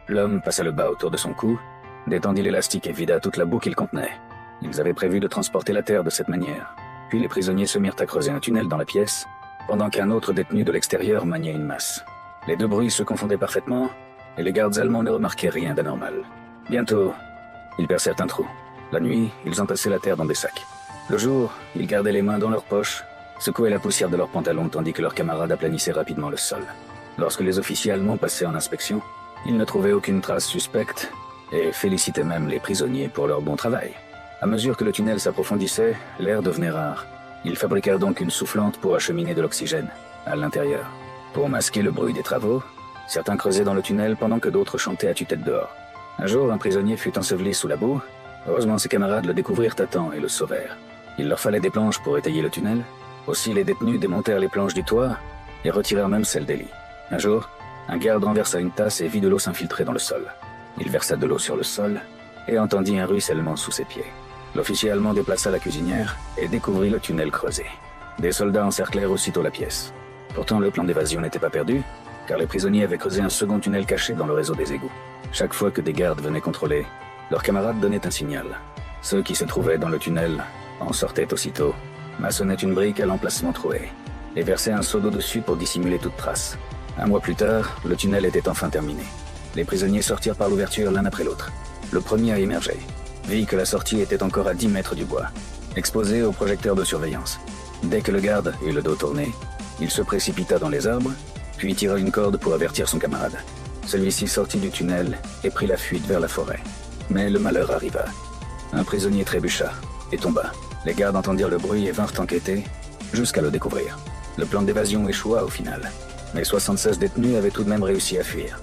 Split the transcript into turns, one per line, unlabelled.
L'homme passa le bas autour de son cou, détendit l'élastique et vida toute la boue qu'il contenait. Ils avaient prévu de transporter la terre de cette manière. Puis les prisonniers se mirent à creuser un tunnel dans la pièce, pendant qu'un autre détenu de l'extérieur maniait une masse. Les deux bruits se confondaient parfaitement, et les gardes allemands ne remarquaient rien d'anormal. Bientôt, ils percèrent un trou. La nuit, ils entassaient la terre dans des sacs. Le jour, ils gardaient les mains dans leurs poches, secouaient la poussière de leurs pantalons tandis que leurs camarades aplanissaient rapidement le sol. Lorsque les officiers allemands passaient en inspection, ils ne trouvaient aucune trace suspecte et félicitaient même les prisonniers pour leur bon travail. À mesure que le tunnel s'approfondissait, l'air devenait rare. Ils fabriquèrent donc une soufflante pour acheminer de l'oxygène à l'intérieur. Pour masquer le bruit des travaux, certains creusaient dans le tunnel pendant que d'autres chantaient à tue-tête dehors. Un jour, un prisonnier fut enseveli sous la boue. Heureusement, ses camarades le découvrirent à temps et le sauvèrent. Il leur fallait des planches pour étayer le tunnel. Aussi, les détenus démontèrent les planches du toit et retirèrent même celles des lits. Un jour, un garde renversa une tasse et vit de l'eau s'infiltrer dans le sol. Il versa de l'eau sur le sol et entendit un ruissellement sous ses pieds. L'officier allemand déplaça la cuisinière et découvrit le tunnel creusé. Des soldats encerclèrent aussitôt la pièce. Pourtant, le plan d'évasion n'était pas perdu, car les prisonniers avaient creusé un second tunnel caché dans le réseau des égouts. Chaque fois que des gardes venaient contrôler, leurs camarades donnaient un signal. Ceux qui se trouvaient dans le tunnel en sortaient aussitôt, maçonnaient une brique à l'emplacement troué, et versaient un seau d'eau dessus pour dissimuler toute trace. Un mois plus tard, le tunnel était enfin terminé. Les prisonniers sortirent par l'ouverture l'un après l'autre. Le premier à émerger vit que la sortie était encore à 10 mètres du bois, exposé au projecteur de surveillance. Dès que le garde eut le dos tourné, il se précipita dans les arbres, puis tira une corde pour avertir son camarade. Celui-ci sortit du tunnel et prit la fuite vers la forêt. Mais le malheur arriva. Un prisonnier trébucha et tomba. Les gardes entendirent le bruit et vinrent enquêter, jusqu'à le découvrir. Le plan d'évasion échoua au final. Mais 76 détenus avaient tout de même réussi à fuir.